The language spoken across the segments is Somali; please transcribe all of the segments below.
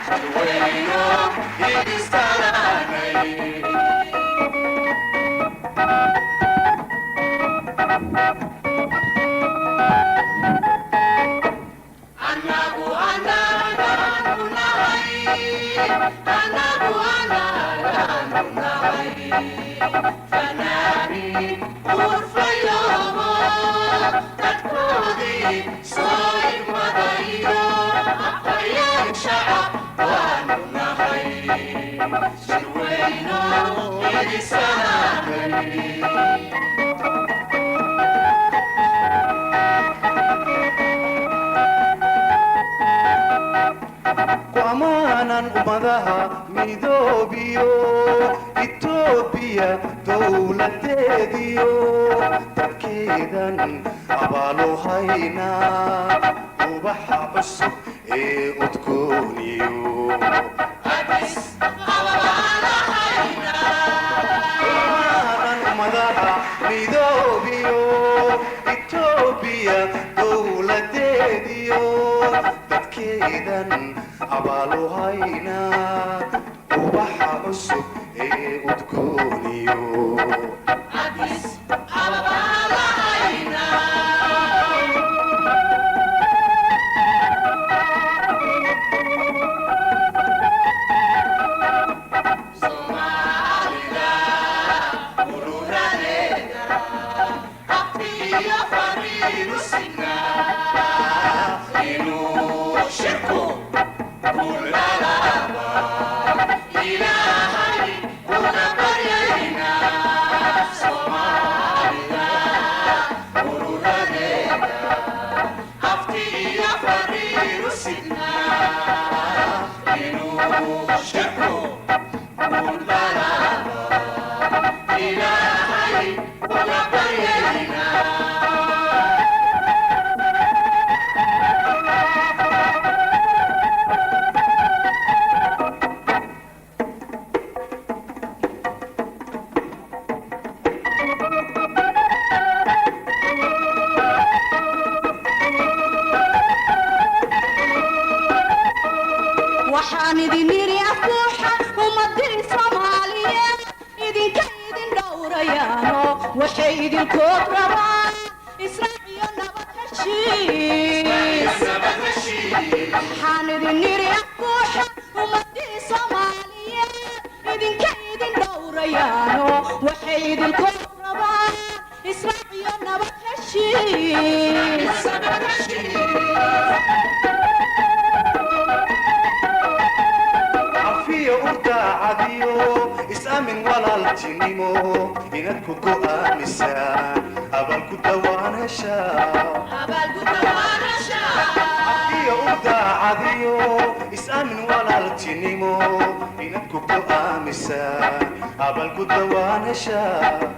شدوينو يدستاني فناني غرفة يومو تكودي صاير مضيو أحيان شعب وانونا خي شدوينو يدي سلامي وأمانا أمدها ميدوبيو إثيوبيا دولة ديديو تأكيدا أبالو هينا وبحا عصب إيه أتكونيو أبس أبالا هينا أمانا أمدها ميدوبيو إثيوبيا دولة ديديو تأكيدا أبالو هينا وبحا عصب إيه أتكونيو أبس أبالا هينا Somalia, Urura Leda, Apia Fariru Sina, Inu Shirku, Kulalaba, Ilahi, Unabarina, Somalia, Urura Leda, Apia Fariru Sina, Inu Shirku, إلهي ولا برينا waxaan idin yiri afkuuxa ummadii Soomaaliyeed idinka idin dhowrayaano waxay idinkood rabaan israac iyo nabad heshiis waxaan idin yiri afkuuxa ummadii Soomaaliyeed idinka idin dhowrayaano waxay idinkood rabaan israac iyo nabad heshiis عفية أرتا عديو إسامن ولا التنمو إنك كؤامسا أبال كدوان شاء عفية أرتا عديو إسامن ولا التنمو إنك كؤامسا أبال كدوان شاء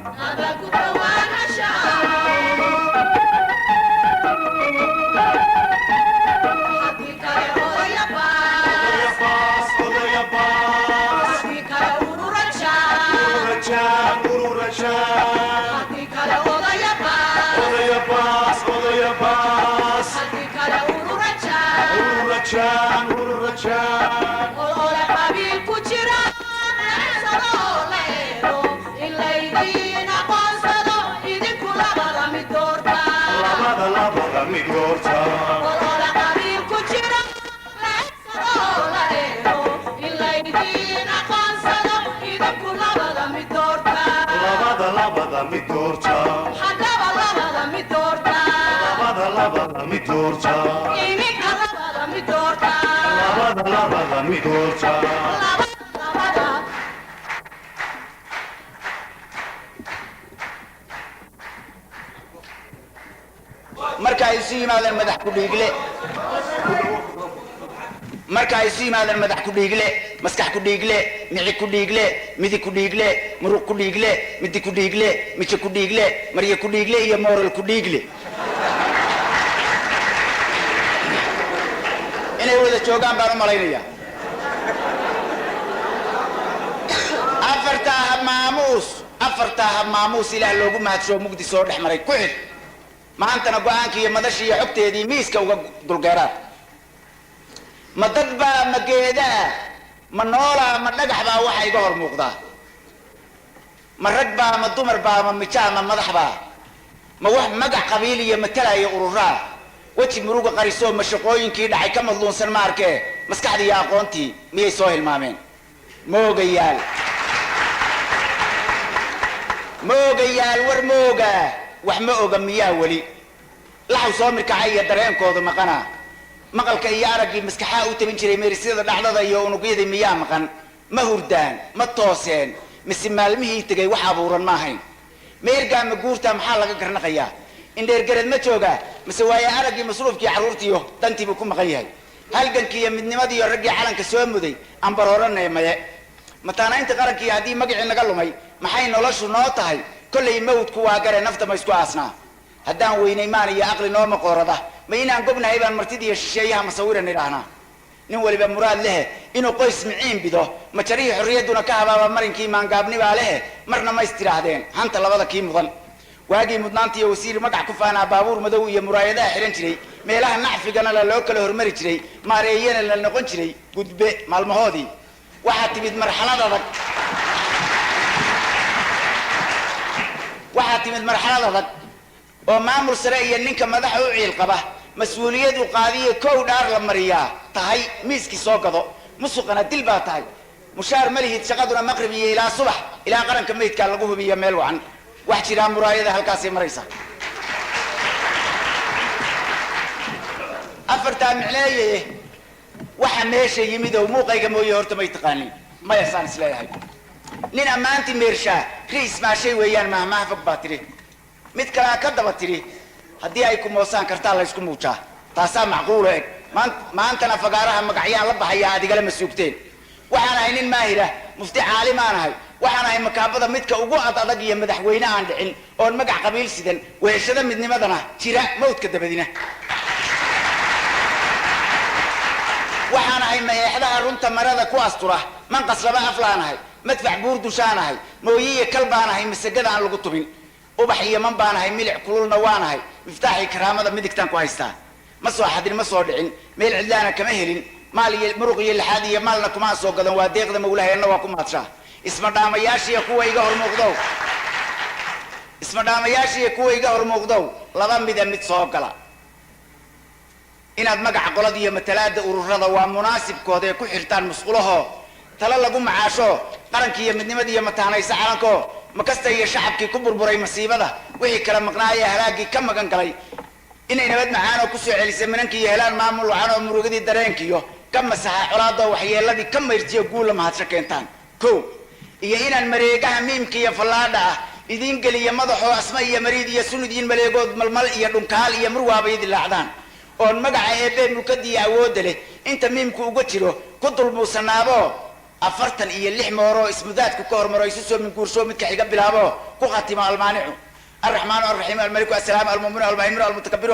marka ay si yimaadeen madax ku dhiigle marka ay si yimaadeen madax ku dhiigle maskax ku dhiigle mici ku dhiigle midi ku dhiigle muruq ku dhiigle midi ku dhiigle mici ku dhiigle mariye ku dhiigle iyo moral ku dhiigle inay wada joogaan baan u malaynayaa afartaa maamuus ilaah loogu mahadso mugdi soo dhex maray ku xid maantana go'aankii iyo madashii iyo xogteedii miiska uga dulgeeraan ma dad baa ma geedaa ma noolaa ma dhagax baa waxa iga hor muuqdaa ma rag baa ma dumar baa ma mijaa ma madax baa ma wax magac qabiil iyo matalaya ururaa weji muruga qarisoo ma shaqooyinkii dhacay ka madluunsan ma arkee maskaxdii iyo aqoontii miyay soo hilmaameen moogayaal war mooga wax ma oga miyaa weli laxaw soo mirkacay iyo dareenkooda maqana maqalka iyo araggii maskaxaa u tabin jiray meerisyada dhacdada iyo unugyadii miyaa maqan ma hurdaan ma tooseen mise maalmihii tegay wax abuuran ma ahayn meergaa ma guurtaa maxaa laga garnaqayaa indheergareed ma joogaa mise waaye araggii masruufkii carruurtiiyo dantiibuu ku maqan yahay halgankii iyo midnimadiiyo raggii calanka soo muday ambarooranee maye mataanaynta qarankii haddii magacii naga lumay maxay noloshu noo tahay kollay mawdku waa gare nafta ma isku aasnaa haddaan weynay maan iyo aqli noo maqoorada ma inaan gobnahay baan martidiiyo shisheeyaha masawiran idhaahnaa nin waliba muraad lehe inuu qoys miciin bido ma jarihii xorriyadduna ka habaaba marinkii maangaabnibaa lehe marna ma istidhaahdeen hanta labada kii mudan waagii mudnaantiiyo wasiir magac ku faanaa baabuur madow iyo muraayadaha xihan jiray meelaha nacfigana loo kala hormari jiray maareeyana la noqon jiray gudbe maalmahoodii waxaa timid marxalad adag oo maamul sare iyo ninka madaxa u ciil qaba mas-uuliyadu qaadiyo kow dhaar la mariyaa tahay miiskii soo gado musuqana dil baa tahay mushaar ma lihid shaqaduna maqrib iyo ilaa subax ilaa qaranka meydkaa lagu hubiyo meel wacan wax jiraa muraayada halkaasay maraysa afartaa micleeye waxa meesha yimid oo muuqayga mooye horta may taqaanin maya saan isleeyahay nin ammaantii meershaa riis maashay weeyaan mahmaha fog baa tidhi mid kalea ka daba tidhi haddii ay ku moosaan kartaa la ysku muujaa taasaa macquulo eg maantana fagaaraha magacyaan la baxayaa aad igala masuugteen waxaan ahay nin maahira mufti caalimaan ahay waxaan ahay makaabada midka ugu ad adag iyo madaxweyne aan dhicin oon magac qabiil sidan weheshada midnimadana jira mawdka dabadina waxaan ahay maeexdaha runta marada ku astura manqas laba aflaan ahay madfac buur dushaan ahay mooyiiyo kal baan ahay masagada aan lagu tubin ubax iyo man baan ahay milic kululna waan ahay miftaaxii karaamada midigtaan ku haystaa ma soo xadin ma soo dhicin meel cidlaana kama helin maal iyo muruq iyo lixaad iyo maalna kumaa soo gadan waa deeqda mawlahayanna waa ku maadshaa ismadhaamayaashiiyo kuwa iga hor muuqdow laba mida mid soo gala inaad magaca qolada iyo matalaada ururada waa munaasibkooda ee ku xirtaan musqulaho tala lagu macaasho qarankii iyo midnimadii iyo mataanaysa calanko makasta iyo shacabkii ku burburay masiibada wixii kala maqnaayee halaagii ka magan galay inay nabad macaanoo kusoo celisay minankii iyo helaan maamul wacan oo murugadii dareenkiiyo ka masaxa colaadoo waxyeeladii ka mayrtiyo guulla mahadsho keentaan ko iyo inaan mareegaha miimka iyo fallaadha ah idiin geliya madaxoo asma iyo mariid iyo sunudiin maleegood malmal iyo dhunkaal iyo murwaabay dilaacdaan oon magaca eebbe mulkadiiyo awoodda leh inta miimku uga jiro ku dulmuusanaabo 46 mooroo ismudaadku ka hormaro isu soo minguursho midka xiga bilaabo ku khatimo almaanicu الرحمن الرحيم الملك السلام المؤمن المهيمن المتكبر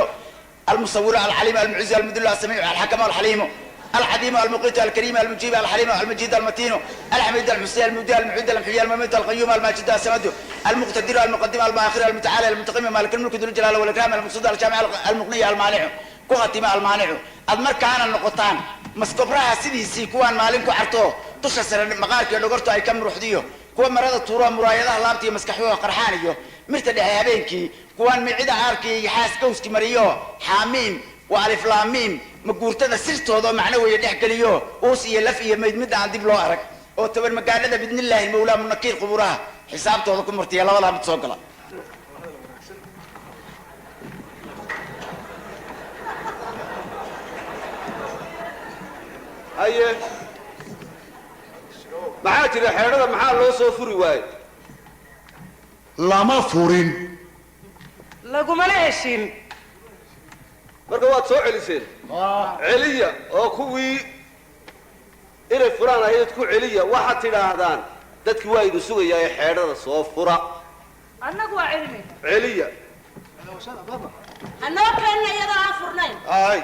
المصور العليم المعز المذل السميع الحكم الحليم الحليم المقيت الكريم المجيب الحليم المجيد المتين الحميد المحسن المبدع المعيد المحيي المميت القيوم الماجد السمد المقتدر المقدم المؤخر المتعالى المتقيم مالك الملك ذو الجلال والاكرام المقصود الجامع المغني المانع كختم المانع المر كان النقطان مسكبرها سيدي كوان مالك عرتو تشسر مقارك لغرتو اي كم روحديو kuwa marada tuuro muraayadaha laabtiyo maskaxyada qarxaanayo mirta dhexe habeenkii kuwan micida aarkii iyo xaas gowski mariyo xaamiim wa alif laam miim maguurtada sirtooda macna weeye dhex galiyo uus iyo laf iyo meyd mid aan dib loo arag oo tabar magaalada bidnillaahi mawlaa munakiir quburaha xisaabtooda ku martiya labada mid soo gala haye maxaa jira xeedhada maxaa loo soo furi waaye lama furin lagumana heshin marka waad soo celiseen celiya oo kuwii inay furaan ahayd ku celiya waxaad tidhaahdaan dadkii waa idin sugayaa ee xeedhada soo fura annagu waa celinay celiya hanoo keenna iyadoo aan furnayn ay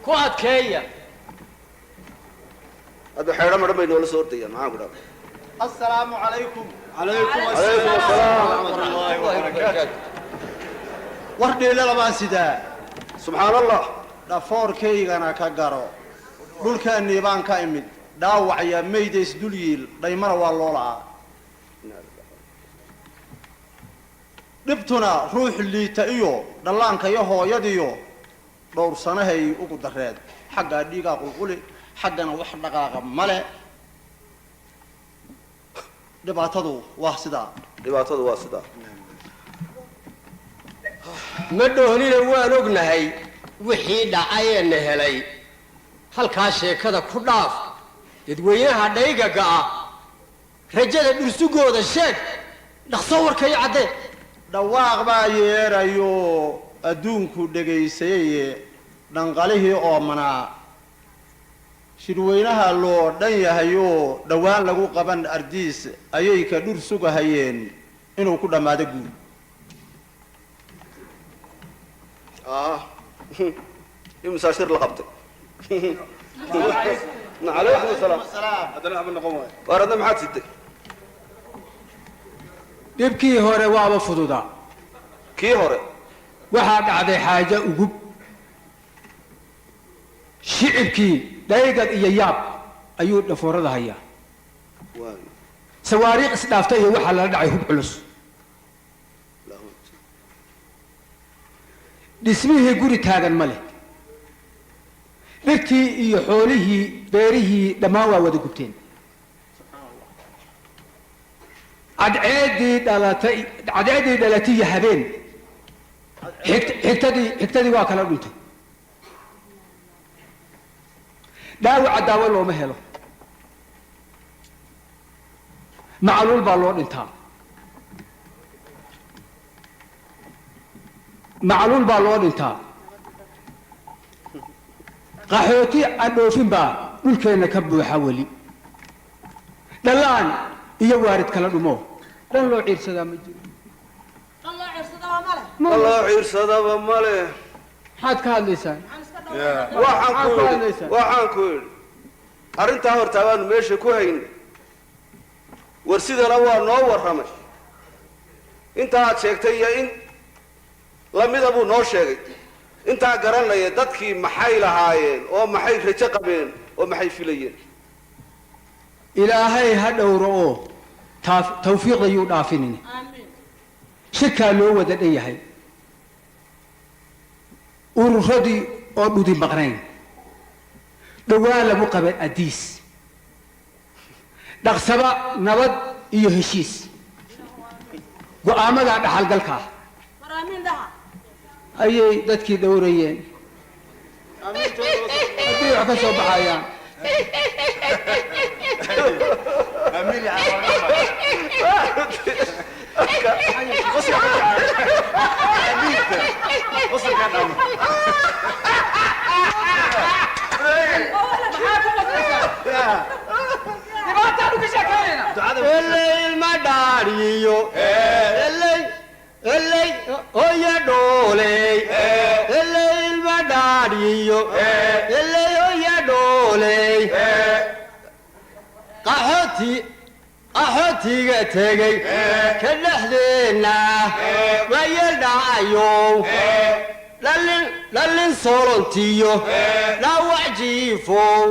ku adkeeya hadda xeedho madhan bay noola soo ordayaan maxaan ku dhaha السلام عليكم calaykum asalaam ورحمة الله وبركاته وردي لبان سيدا subxaan allah dhafoorkaygana ka garo dhulkaannii baan ka imid dhaawacaya maydays dul yiil dhaymana waa loo la'aa dhibtuna ruux liita iyo dhallaanka iyo hooyadiyo dhowr sanahay ugu dareed xaggaa dhiigaa qulquli xaggana wax dhaqaaqa male dhibaatadu waa sidaa ma dhoonina waan ognahay wixii dhacayeenna helay halkaa sheekada ku dhaaf dadweynaha dhaygaga ah rajada dhursugooda sheeg dhaqso warkayo caddee dhawaaq baa yeerayo adduunku dhegaysayaye dhanqalihii oomanaa shirweynaha loo dhan yahayoo dhowaan lagu qaban ardiis ayay ka dhur sugahayeen inuu ku dhammaado guud مساشر لقبته عليكم السلام هذا نعم النقوم واردنا محاد سيدي dhibkii hore waaba fududaa كي هوري waxaa dhacday xaajo ugub shicibkii dhaygad iyo yaab ayuu dhafoorada hayaa sawaariikh isdhaafta iyo waxaa lala dhacay hub culus dhismihii guri taagan ma leh dhirtii iyo xoolihii beerihii dhammaan waa wada gubteen cadceeddii dhalatay iyo habeen xigtadii waa kala dhuntay dhaawaca daawo looma helo macluul baa loo dhintaa macluul baa loo dhintaa qaxooti aan dhoofin baa dhulkeenna ka buuxa weli dhallaan iyo waarid kala dhumo dhan loo ciirsadaa ma jiro الله عير صدابة ماله maxaad ka hadlaysaan waxaan ku yidhi arrintaa horta baanu meesha ku hayn warsidana waa noo warramay inta aad sheegtay iyo in lamida buu noo sheegay intaa garanaya dadkii maxay lahaayeen oo maxay rajo qabeen oo maxay filayeen ilaahay ha dhowro oo tawfiiqda yuu dhaafinin shakaa loo wada dhan yahay ururadii oo dhudi maqnayn dhowaan lagu qaban adiis dhaqsaba nabad iyo heshiis go'aamadaa dhaxalgalka ah ayay dadkii dhowrayeen haddii wax ka soo baxayaan الليل ما داريو الليل يا دولي الليل ما داريو الليل يا دولي qaxootiga tegey ka dhexdeenna ma yeeldhacayo dhallin soolontiyo dhaawac jiifow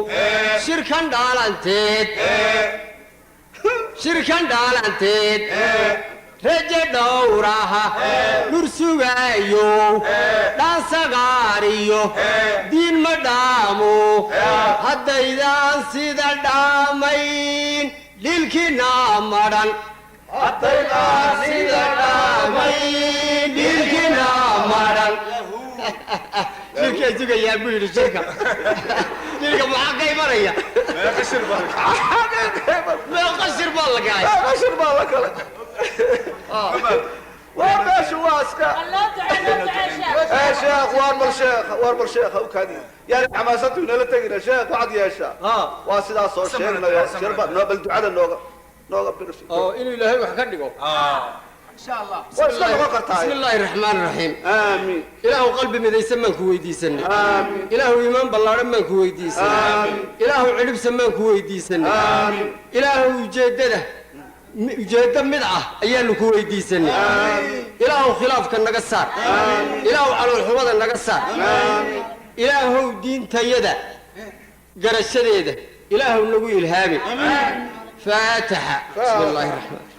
shirkan dhaalanteed raje dhowraha dhur sugaayo dhaan sagaariyo diin ma dhaamo haddaydaan sida dhaamayn dhilkina madhan haddaydaan sida dhaamayn dhilkina madhan shirkaa sugayaa buu yidhi shirka maxaa ka imanaya qashir baa la galay qashir baa la galay waa meesha waa iska sheekh waar bal sheekh awkaadi yani xamaasadu inala tegina sheekh waxaad yeeshaa waa sidaas soo sheegnayo shirba noo bal ducada nooga birsi oo inuu ilaahay wax ka dhigo insha Allah بسم الله الرحمن الرحيم آمين إله قلبي مذيسن من كويديسن آمين إله إيمان بالله من كويديسن آمين إله علم سمن كويديسن آمين إله جدة مدعة أيان كويديسن آمين إله خلاف كان نقصار آمين إله على الحوض النقصار آمين إله دين تيدا garashadeeda ilaahu nagu ilhaami faataxa bismillaahi raxmaan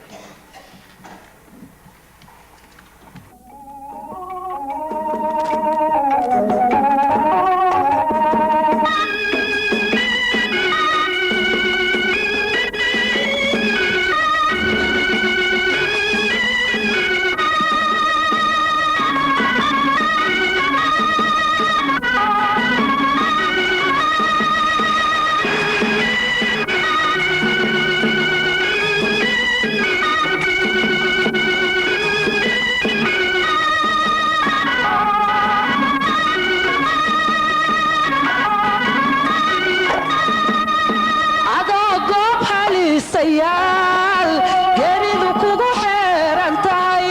geeridu kugu xeeran tahay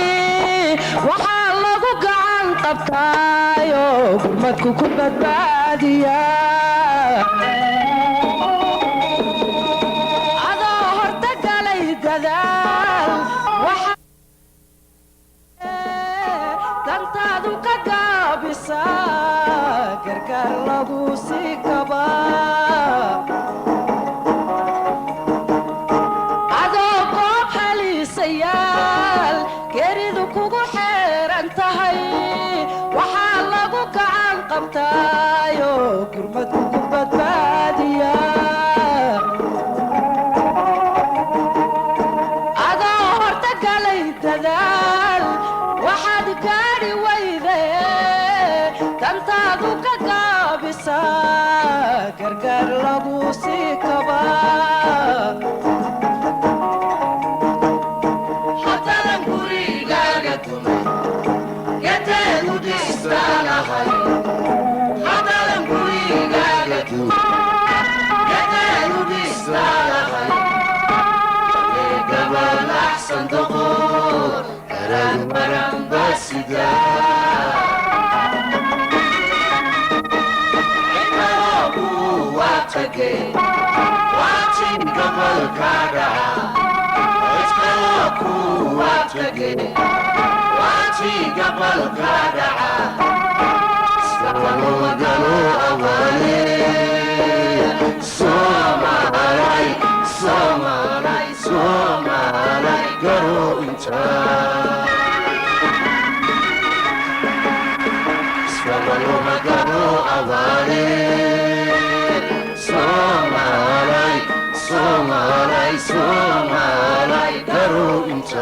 waxaa lagu gacan qabtaayo gurmadku ku badbaadiya adoo horta galay dadaal dantaadu ka gaabisa gargaar lagu sii kabaa geeridu kugu xeeran tahay waxaa lagu gacan qabtaayo gurmadku ku badbaadiya adoo horta galay dadaal waxaad gaadhi weyde dantaadu ka gaabisa gargaar lagu sii kabaa صندوق أراد مرم بسدا إنه واتجي واتين قبل كذا إنه واتجي واتين قبل كذا سوالو قالوا أولي سومالي سومالي سومالي قالوا انت سوالو قالوا أولي سومالي سومالي سومالي قالوا انت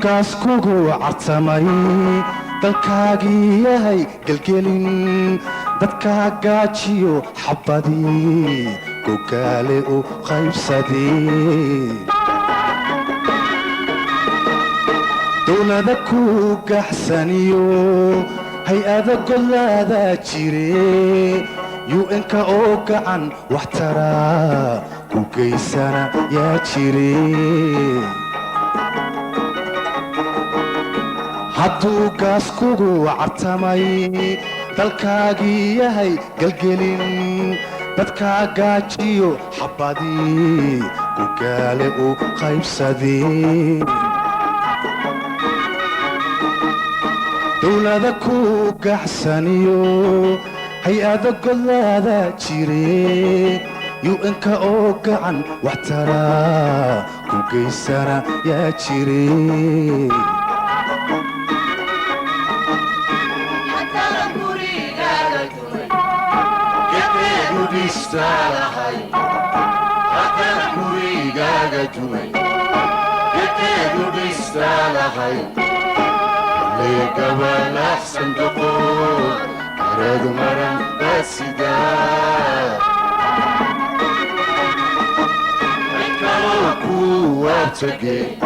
kaas kugu cartamay dalkaagii yahay gelgelin dadka gaajiyo xabadii gogaale u qaybsadee dowlada ku gaxsaniyo hay-ada golaada jire UN-ka oo gacan wax tara ku geysana yaa jire hadduu gaas kugu cartamay dalkaagii yahay gelgelin dadka gaajiyo xabadii gogaale u qaybsadee dowlada ku gaxsaniyo hay-ada golaada jire UN-ka oo gacan wax tara ku geysana yaa jire قبل أحسن دخول أراد مرم بسدا إنكروكو واتجي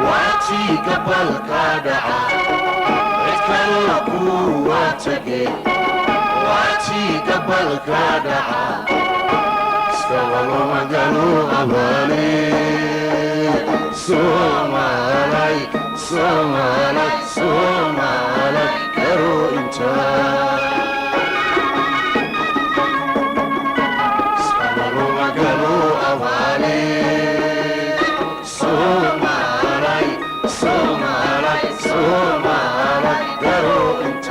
واتي قبل كادعا إنكروكو واتجي قبل كادعا استوى قالوا أبالي سومالي سومالي سومالي كرو انت استوى قالوا أبالي سومالي سومالي سومالي كرو انت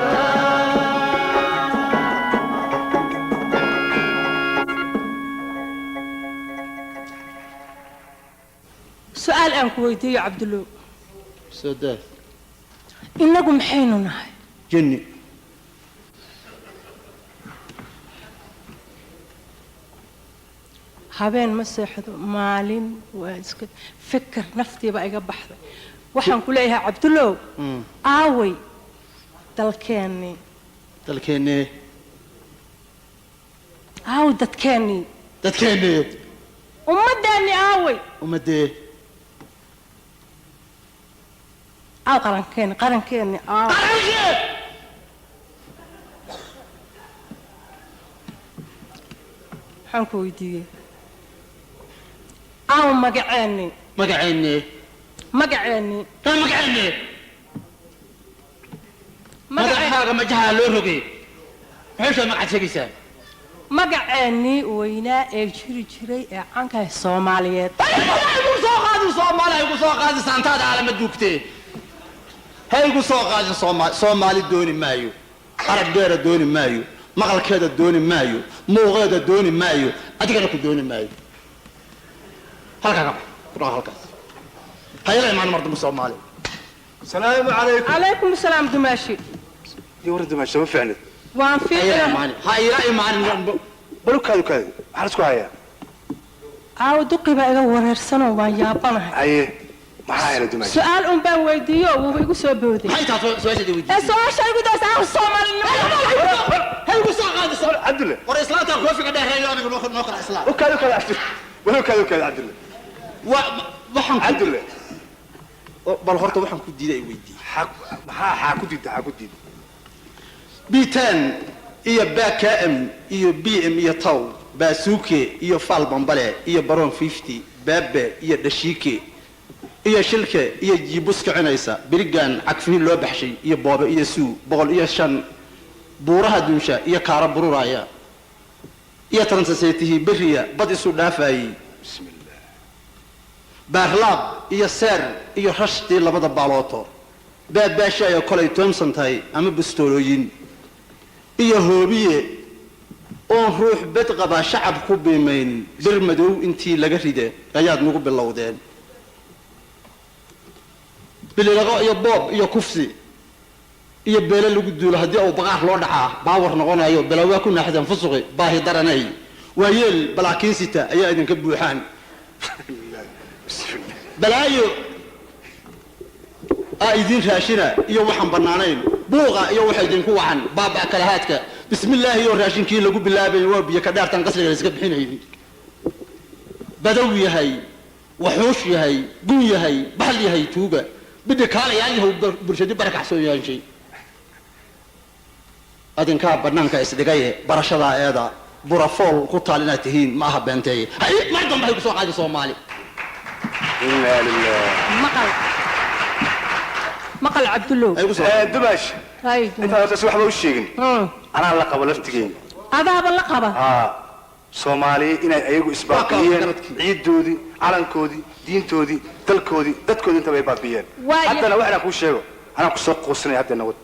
سؤال أنك ويدي يا عبد الله سداد إنكم حيننا جني habeen ma seexdo maalin waa iska fikir naftiiba iga baxday waxaan ku leeyahay cabdullow aaway dalkeennii dalkeennii aaw dadkeennii dadkeennii ummaddeennii aaway ummadee aaw qarankeenni aaw waxaan ku weydiiyey aaw magaceennii magaceennii magaceennii taa magaceennii magacaaga majaha loo rogay maxay magacaad sheegaysaa magaceennii weynaa ee jiri jiray ee caanka Soomaaliyeed Soomaali soo qaadi saantaada caalama duugtee haygu soo qaadi Soomaali dooni maayo arab dheera dooni maayo maqalkeeda dooni maayo muuqeeda dooni maayo adigana ku dooni maayo halkaas hayla imaan mardu Soomaali السلام عليكم عليكم السلام دماشي يورد ما شو فعلا وان في hayla imaan بلوك هذا كذا حرسكوا هيا aaw duqi baa iga wareersanoo waan yaabanahay هيا ما هاي دمشق su'aal un baan weydiiyo wuu igu soo booday maxay taas su'aashada weydiisay su'aasha igu daas aaw Soomaaliyeed haygu soo qaadi عبد الله war islaanta ku figa dheereeyo anigu noo kala islaam وكذا كذا عبد الله بلوك هذا كذا عبد الله waxaan عبد الله bal horta waxaan ku diiday weydii حق ها كنت bitan iyo BKM iyo BM iyo taw baasuuke iyo fal bambale iyo baron 50 baabe iyo dhashiike iyo shilke iyo jibuska cunaysa birigan cagfii loo baxshay iyo boobe iyo suu 105 buuraha duusha iyo kaara bururaya iyo transaseetihi bariya bad isu dhaafay bismillah baarlaab iyo seer iyo rashti labada baalooto baabaasha ay kolay Thompson tahay ama bistolooyin iyo hoobiye oo ruux bad qaba shacab ku beemayn bir madow intii laga ride ayaad nagu bilowdeen bililago iyo boob iyo kufsi iyo beela lagu duulo hadii uu baqaar loo dhacaa baawar noqonayo bilawaa ku naaxdan fusuqi baahi daranay waayeel balaakiin sita ayaa idinka buuxaan balaayo idin raashina iyo waxan banaanayn buuqa iyo waxa idin ku wacan baaba kala haadka bismillaah iyo raashinkii lagu bilaabay waa biyo ka dhaartan qasriga iska bixinayay badaw yahay wuxuush yahay gun yahay bahal yahay tuuga bidda kale yahay bulshada barakacsan yahay adinka banaanka isdhigaye barashada eeda burafool ku taalina tihiin ma aha beentay hay mardan bay ku soo qaadi Soomaali إنا لله مقل عبد الله دمش هاي انت تسوي حبه وشيغن انا لقب لفتقين هذا باللقبه سومالي إن أيجو إسباقيين عيدودي علنكودي دينتودي تلكودي دتكودي أنت بيبابيين حتى لو إحنا كل شيء أنا كسوق قصني حتى نود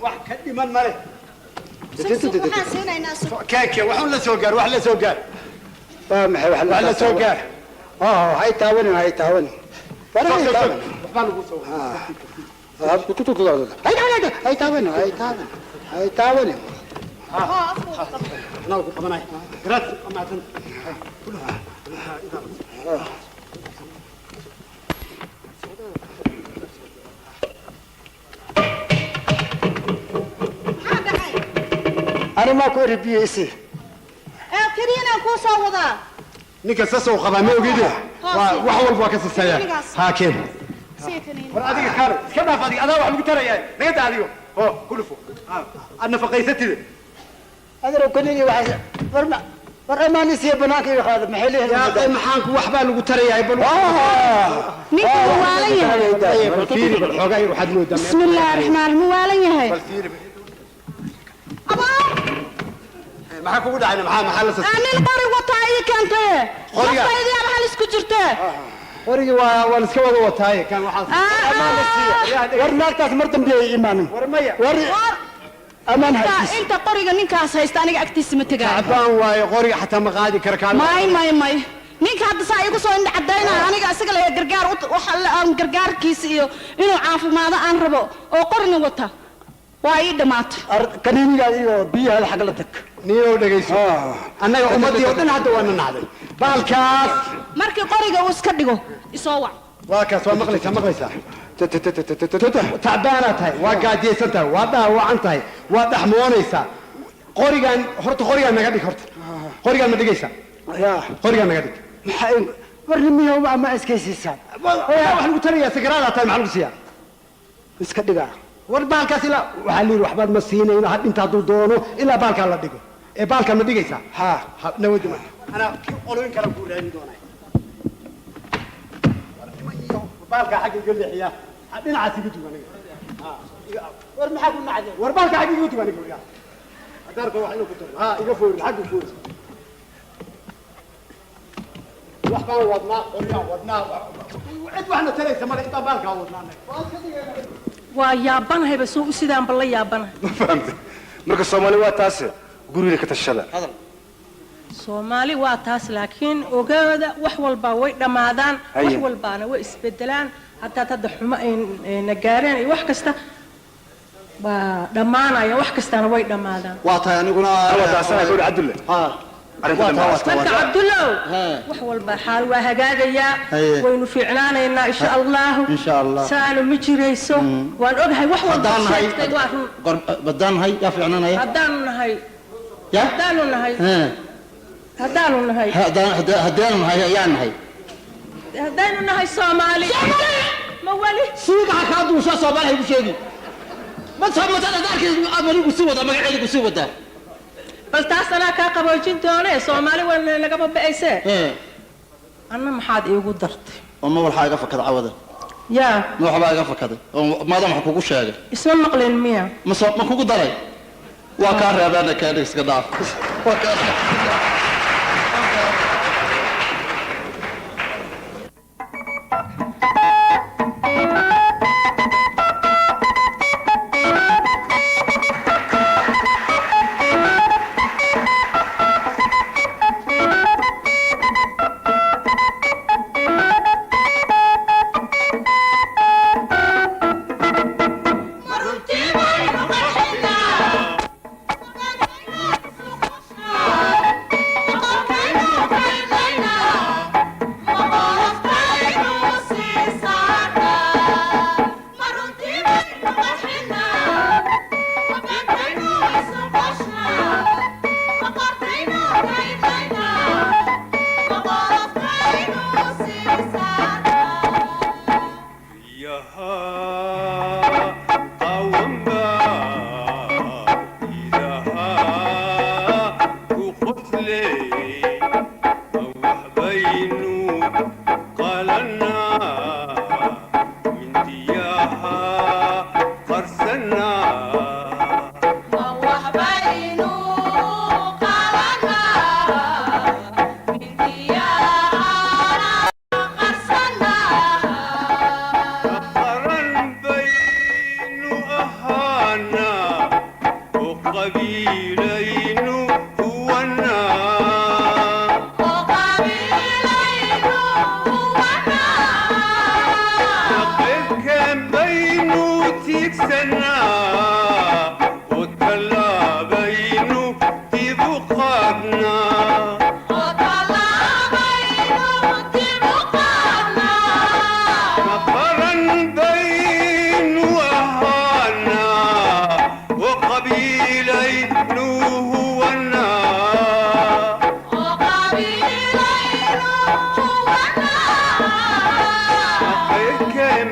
واحد كدي من ماله كاكي وحنا سوقار وحنا سوقار محي وحنا سوقار هاي تاوني هاي تاوني هاي تاوني هاي تاوني أنا ما كوري بيسي كرينا كوسا وضع نيكا ساسو قبا ما وجده وحول باكس السيا هاكين war adiga kaale iska dhaaf adiga adaa wax lagu tarayaa naga daa adigo oo kulufo adna faqaysatide adaro kanini waxa war amaanisiya banaanka iga qaada maxay leeyahay yaa maxaanku waxbaa lagu tarayaa bal ninka waalan yahay fiiri bal xogaa yar waxaad moodaa bismillaahir rahmaanir rahiim waalan yahay maxaa kugu dhacayna maxaa la soo anil qori wata ay kantay qoriga hal isku jirtay qorigi waa iska wada wataaye kan waxaa war naagtaas mar dambe ay imaanin war maya war amaan haysis inta qoriga ninkaas haysta aniga agtiisa ma tagaa abaan waayo qoriga xataa ma qaadi kara kaan may ninka hadda saa igu soo indha cadeynaa aniga isaga la gargaar waxa aan gargaarkiisa iyo inuu caafimaado aan rabo oo qorina wata waa ii dhamaatay kaniniga iyo biyaha xaq la tag niyo dhageyso annaga ummadii oo dhan hadda waa nacday baalkaas markii qoriga uu iska dhigo isoo wac waa kaas waa maqlaysaa تعبانة هاي وقاعد يسنتها وضع هاي وضع موانيسا قريقان هرت قريقان نقدك هرت قريقان ما دقيسا يا قريقان نقدك ورمي هو ما اسكيسيسا واحد متريا سكرانة تايم على السيا اسكدقا وربالك لا وحلي روح بعد مسينا إلى حد أنت دونه إلا بالك الله دقو إيه بالك ما دقيسا ها نودي ما أنا قولين كلام قول عندي دوني بالك حق يقول لي حياه حدنا عسيبتي وانا ور ما حق معدي ور بالك حق يوتي وانا يقول يا ادارك واحد له كتر يقفوا الحق يفوز وحبا ودنا ودنا عد واحنا ترى سمر انت بالك ودنا ويابنها بس هو سيدان بالله يابنها ما فهمت marka Soomaali waa taas guriga ka tashada Soomaali waa taas laakiin ogaada wax walba way dhamaadaan wax walbaana way isbedelaan hatta tad xuma in gaareen wax kasta ba dhamaanaya wax kastana way dhamaadaan waa tahay aniguna taasana guri Cabdulle marka Cabdullow wax walba xaal waa hagaagaya waynu fiicnaanayna insha Allah saanu ma jireyso waan ogahay wax walba sheegtay waa badaan hay ya fiicnaanaya hadaan nahay هدانا نهاي صومالي ما ولي سوق كادو شو صومالي بشيء ما صومت أنا ذاك أمري بسوة ما قاعد بسوة ده بس تاسنا كقبوجين توني صومالي ولا نقبل بأيسه أنا ما حد يقول درت وما ولا حاجة فكذا عوضة يا ما حاجة فكذا ما دام حكوك شاقة اسمه مقلين مية ما كوك دري وكان ربنا كان يسقط وكان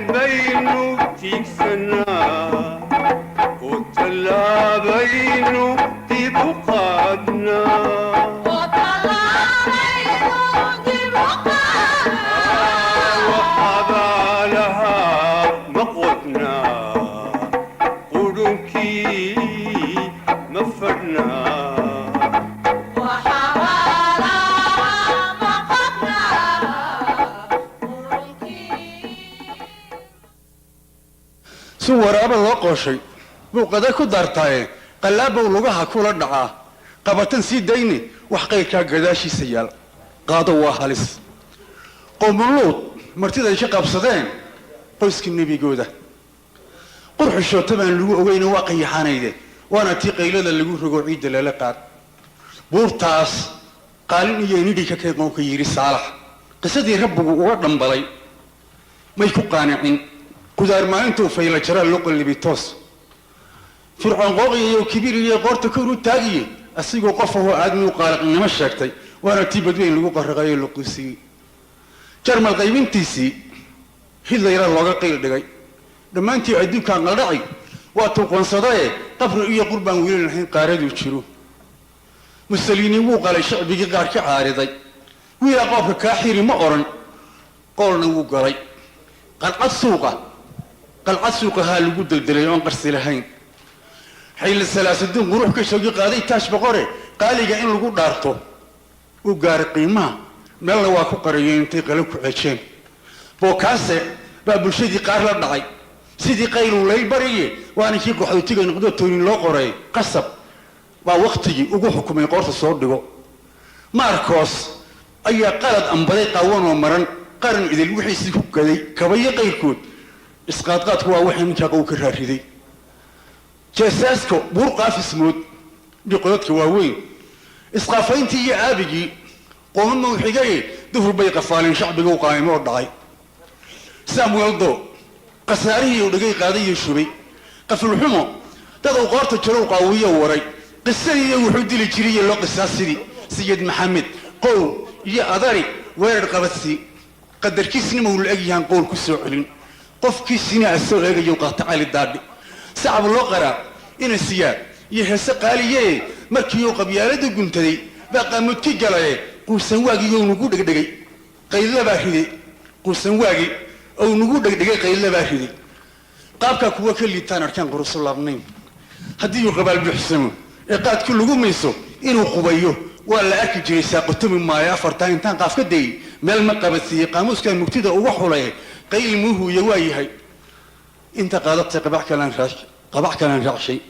بين si waraaba loo qooshay buu qada ku dartaaye qallaabow lugaha kula dhacaa qabatan sii dayni wax qayrkaa gadaashiisa yaal qaado waa halis qowmuluud martiday ka qabsadeen qoyskii nebigooda qurxushoota baan lagu ogeyna waa qayaxanayde waana tii qaylada lagu rogo ciidda lala qaad buurtaas qaalin iyo nidhi ka keen qowka yidhi saalax qisadii rabbigu uga dhambalay may ku qaanicin qudaar maalintuu fayla jaraa loo qallibi toos fircoon qooqiyayo kibir iyo qoorta kor u taagiye asigoo qof ahoo aadmi u qaaliqnimo sheegtay waana tii badweyn lagu qarraqayo la quusiyey jarmal qaybintiisii hidlayra looga qayl dhigay dhammaantii adduunkaan qaldhacay waa tuu qoonsadaye qabri iyo qurbaan weli lahayn qaaraduu jiro musaliini wuu qalay shacbigii qaar ka caariday wiilaa qoobka kaa xiri ma odhan qoolna wuu galay qalcad suuqahaa lagu deldelay oon qarsi lahayn xayla salaasaduun qurux ka shoogi qaaday taash boqore qaaliga in lagu dhaarto uu gaaray qiimaha meelna waa ku qarayeen intay qalab ku ceejeen bookaase baa bulshadii qaar la dhacay sidii qayluu layl bariye waana kii qaxootiga noqdo toonin loo qoray qasab baa wakhtigii ugu xukumay qoorta soo dhigo maarkoos ayaa qalad ambaday qaawanoo maran qaran idil wixiisii ku gaday kabayo qayrkood isqaadqaadku waa waxay ninkaa qow ka raariday jeesaaska buur qaafismood dhiqoodka waaweyn isqaafayntii iyo aabigii qooma mawxigaye dufur bay qafaaleen shacbiga u qaayimo oo dhacay samueldo khasaarihii uu dhagay qaaday iyo shubay qafulxumo dad uu qoorta jarow qaawiyo waray qisadiiyo wuxuu dili jiriye loo qisaasidii sayid maxamed qowl iyo adari weerar qabadsi qadarkiisnima uu la egyahaan qowl ku soo celin qofkiisina asoo eegayo qaata cali daadhi sacab loo qaraa ina siyaad iyo heese qaaliye markii uu qabyaalada guntaday baa qaamudki galaye quusan waagii ou nagu dhegdhegay qaylabaa riday quusan waagii ou nagu dhegdhegay qaylabaa riday qaabkaa kuwa ka liitaan arkaan qurusu laabnayn haddii uu qabaal buuxsamo ee qaadkii lagu mayso inuu qubayo waa la arki jiray saaqotami maayo afartaa intaan qaaf ka dayay meel ma qabadsiiyey qaamuuskan mugtida uga xulay qayl muuhuya waa yahay inta qaadatay qabax kalaan raacshay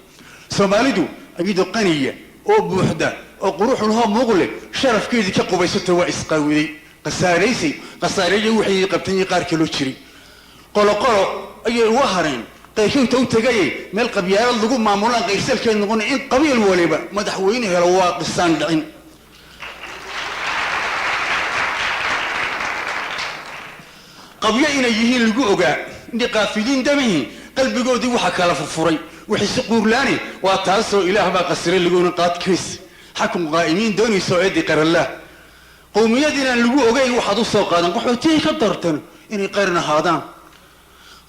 soomaalidu iyadoo qaniya oo buuxda oo quruxulahoo muuqle sharafkeedii ka qubaysato waa isqaawiday khasaareeya waxay qabtanyay qaar kaloo jiray qoloqolo ayay uga hareen qayshinta u tegaye meel qabyaalad lagu maamulaan qayrsalkeed noqona in qabiil waliba madaxweyne helo waa qisaan dhicin qabyo inay yihiin lagu ogaa indhi qaafidiin damihii qalbigoodii waxaa kala furfuray wixisi quurlaani waa taasoo ilaah baa qasiray laguna qaadkays xakun qaa'imiin doonaysa oo eedii qaranlaah qowmiyadiinaan lagu ogeyn waxaad u soo qaadan qaxootiyay ka dartan inay qaran ahaadaan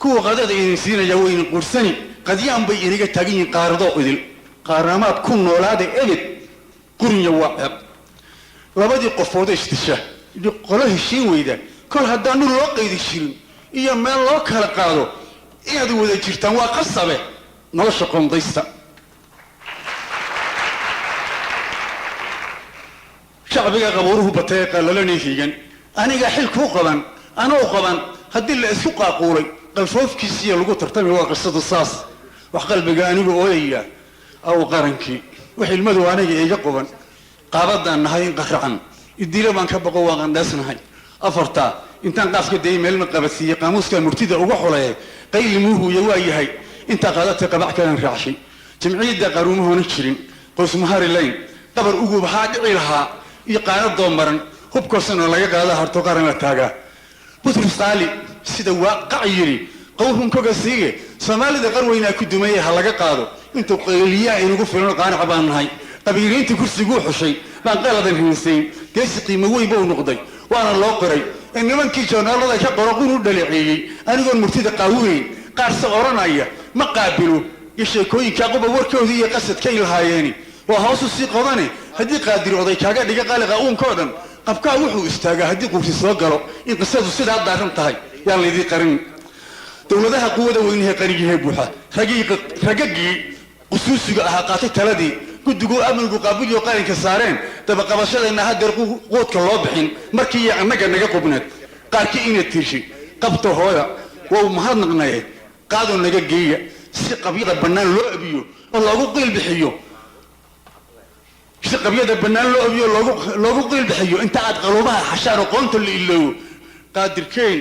kuwa qadada idin siinaya wayna quursani qadyaan bay inaga taagan yihiin qaaradoo idil qaaramaad ku noolaada ebed qurinya waa ceeb labadii qofooda isdisha qolo heshiin weyda kol haddaan dhul loo qaydi jirin iyo meel loo kala qaado inaad wada jirtaan waa qasabe nolosha qoondaysta shacbiga qabuuruhu batay ee qallalanay hiigan aniga xil kuu qaban anoo qaban haddii la isku qaaquulay qalfoofkiisiiya lagu tartami waa qisadu saas wax qalbiga anigu ooyaya aw qarankii wax ilmadu aniga iga quban qaabadaan nahay in qaracan idila baan ka baqo waan qandhaasnahay afartaa intaan qaafka dayay meelna qabadsiiyey qaamuuska murtida uga xulay qayli muuhuya waa yahay intaa qaadatay qabax kalan raacshay jamciyadda qaruumahoona jirin qoysmahari layn qabar ugu baxaa dhici lahaa iyo qaanadoo maran hubkoosana laga qaada harto qaran la taagaa butrus qaali sida waaqac yidhi qowrunkoga siiye soomaalida qarweynaa ku dumeeye ha laga qaado intuu qayliyaa inugu filan qaanaca baan nahay qabiiliintii kursiguu xushay baan qaladan hinsayn geesi qiimo weyn buu noqday waana loo qiray in nimankii joornaalada ka qoro qunu dhaleeceeyey anigoon murtida qaawinayn qaarse oranaya ma qaabilo iyo sheekooyinka quba warkoodii iyo qasadkay lahaayeen waa hoos u sii qodane haddii qaadir oday kaaga dhiga qaliqa uunkoo dhan qabkaa wuxuu istaagaa haddii quursi soo galo in qisadu sidaa daaran tahay yaan laydii qarin dowladaha quwada weynahe qarigihee buuxa ragagii qusuusiga ahaa qaatay taladii guddiguu amnigu qaabiliyo qaranka saareen dabaqabashadeenna hadeer quudka loo bixin markii iyo annaga naga qubneed qaarkii ina tiirshay qabta hooya waa mahadnaqnaye qaadoo naga geeya si qabyada bannaan loo abiyo oo loogu qiil bixiyo si qabyada bannaan loo abiyo loogu qiil bixiyo inta aad qaluubaha xashaan oo qoonta la iloowo qaadirkeyn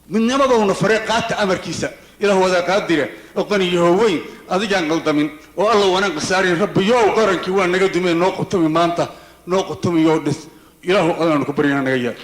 midnimadowna faree qaata amarkiisa ilaah wadaa qaadira oo qaniyaho weyn adigaan qaldamin oo alla wanaan qasaarin rabbiyow qarankii waa naga dumeen noo qutumi maanta noo qutumiyoo dhis ilaahu adaanu ku baryana naga yaa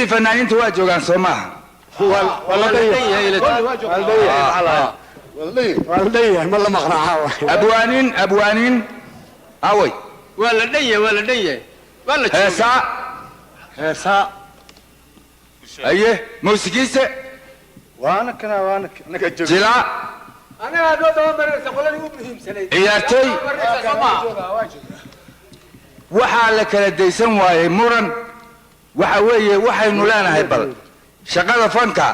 كلي فنانين توا جوغان سوماها والله ما الله مقنعها أبوانين أوي ولا دنيا ولا هسا أيه موسيقيسة وانا جلا أنا هذا مرة قولني مبهم سنة عيارتي waxaa la kala daysan waayay muran waxa weeye waxaynu leenahay bal shaqada fanka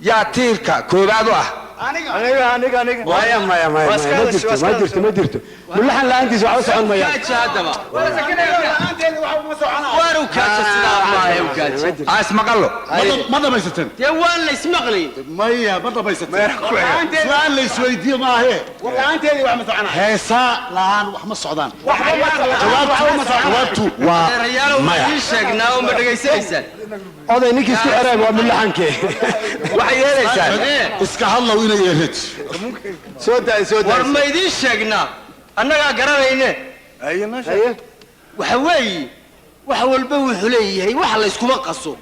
yaa tiirka koobaad u ah aniga ما jirto mulaxan laantiisa waxa socon maya asmaqallo ma dhamaysateen dee waan la ismaqlay maya ma dhamaysateen su'aal la isweydiiyo ma ahe walaanteedii wax ma soconaa heesa laan wax ma socdaan jawaabtu waa maya sheegnaa oo ma dhagaysanaysan oday ninkii isku xiraay waa mulaxankee waxay yeelaysaa iska hadlow inay yeelad war ma idiin sheegnaa annagaa garanayne waxa weeye wax walba wuxuu leeyahay wax la iskuma qaso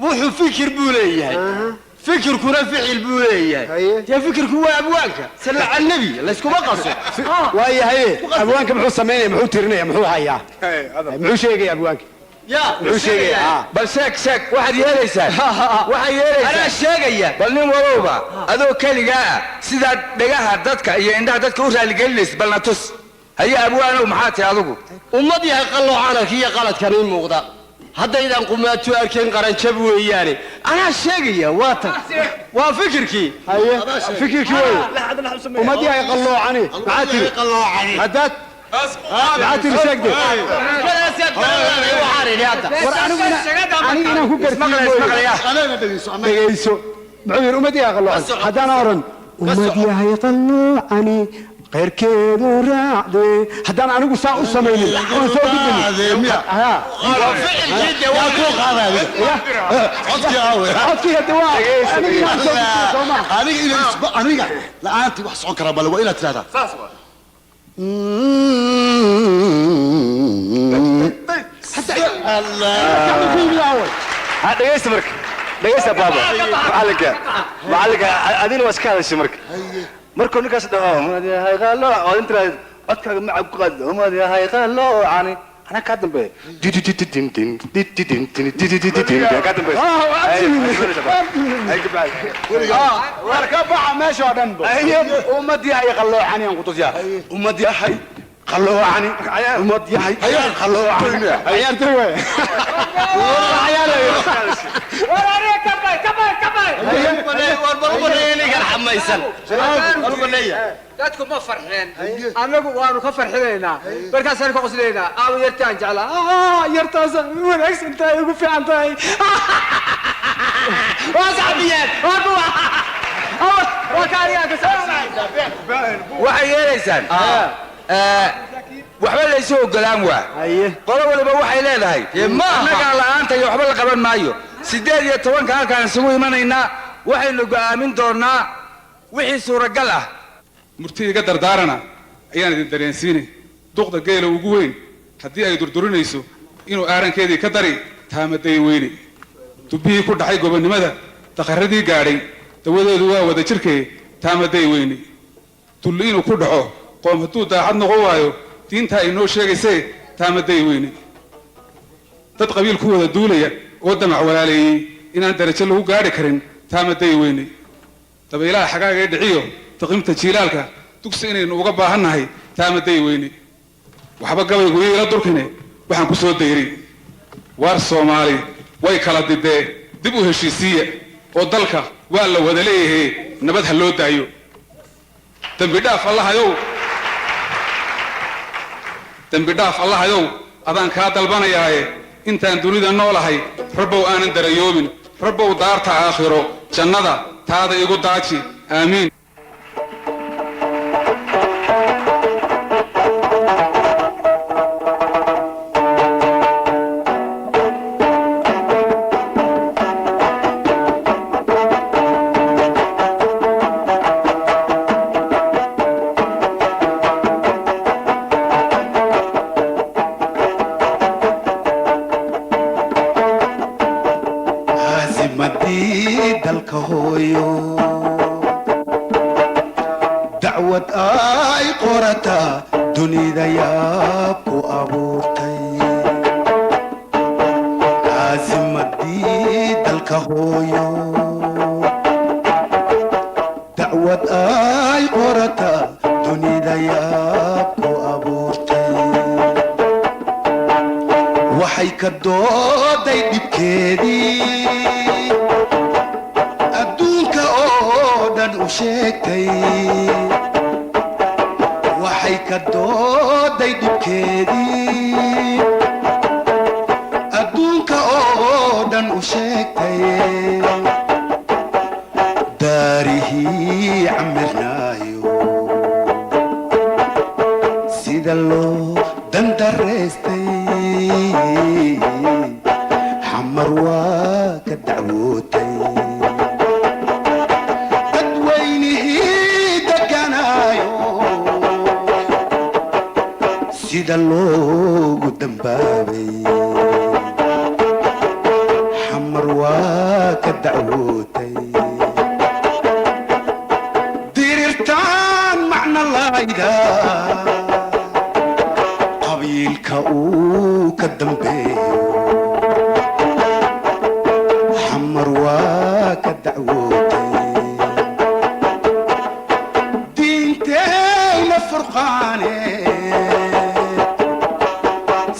wuxuu fikir buu leeyahay fikirkuna ficil buu leeyahay dee fikirku waa abwaanka salla cala nabi la iskuma qaso waayahay abwaanka muxuu samaynaya muxuu tirinaya muxuu hayaa muxuu sheegaya abwaanka muxuu sheegaya bal sheeg waxaad yeelaysaa anaa sheegaya bal nin walowba adoo keligaa ah sidaad dhagaha dadka iyo indhaha dadka u raaligelinaysa balna tus haye abwaanow maxaa tahay adigu ummad yahay qalloocanarka iyo qaladkan ii muuqda haddaydan qumaatu arkeen qaranjab weeyaane anaa sheegaya waa tan waa fikirkii fikirkii wey ummad yahay qalloocani maxaa tiri haddaad maxaa tiri sheegde war aniga inaan ku garsiiyo muxuu yidhi ummad yahay qalloocan haddaan oran ummad yahay qalloocani qayrkeedu raacde haddaan anigu saa u samaynin oon soo aniga la-aantii wax socon karaa bale waa inaad tirahdaa dhegaysta marka dhegaysta baaba macallinka adina waa iska hadashay marka markuu ninkaas dhaho umad yahay qalooc oo inta codkaaga macab ku qaad umad yahay qaloocani ana ka dambe war ka baxa meesha oo dhan umad yahay qaloocani aan ku tusiyaa umad yahay qaloocani umad yahay qaloocani ciyaartay way dadku ma farxeen annagu waanu ka farxinaynaa markaasaan ka qoslaynaa aawo yartaan jeclaa yartaas wanaagsan tahay ugu fiican tahay waa saxbiyeen waxay yeelaysaan waxba laysu ogolaan waa qolo waliba waxay leedahay annagaa la'aanta iyo waxba la qaban maayo 18 halkaan isugu imanaynaa waxaynu go'aamin doonaa wixii suuragal ah murti iga dardaarana ayaan idin dareensiinay duqda geela ugu weyn haddii ay durdurinayso inuu aarankeedii ka dari taamaday weyne dubbihii ku dhaxay gobonnimada daqarradii gaadhay dawadeedu waa wada jirkee taamaday weyne dulli inuu ku dhaco qoom hadduu daacad noqon waayo diintaa ay noo sheegaysee taamaday weyne dad qabiil ku wada duulaya oo damac walaaleeyey inaan darajo lagu gaadhi karin taamaday weyne dabaylaha xagaaga ee dhiciyo taqimta jiilaalka dugsi inaynu uga baahannahay taamaday weyne waxba gabaygu iila durkine waxaan ku soo dayray waar soomaali way kala didee dib u heshiisiiya oo dalka waa la wada leeyahay nabad ha loo daayo dembi dhaaf allahayow adaan kaa dalbanayaaye intaan dunida noolahay rabbow aanan darayoobin rabbow daarta aakhiro jannada taada igu daaji aamiin hooyo dacwad ay qorataa dunida yaab ku abuurtay caasimadii dalka hooyo dacwad ay qorataa dunida yaab ku abuurtay waxay ka dooday dhibkeedii adduunka oo dhan u sheegtay waxay ka dooday dhibkeedii adduunka oo dhan u sheegtay daarihii camirnaayo sida loo dandaraystay xamar waa ka dacwootay dadweynihii deganaayo sida loogu dambaabay xamar waa ka dacwootay dirirtaan macno layda qabiilka uu ka dambeeyo xamar waa ka dacwootay diinteyna furqaane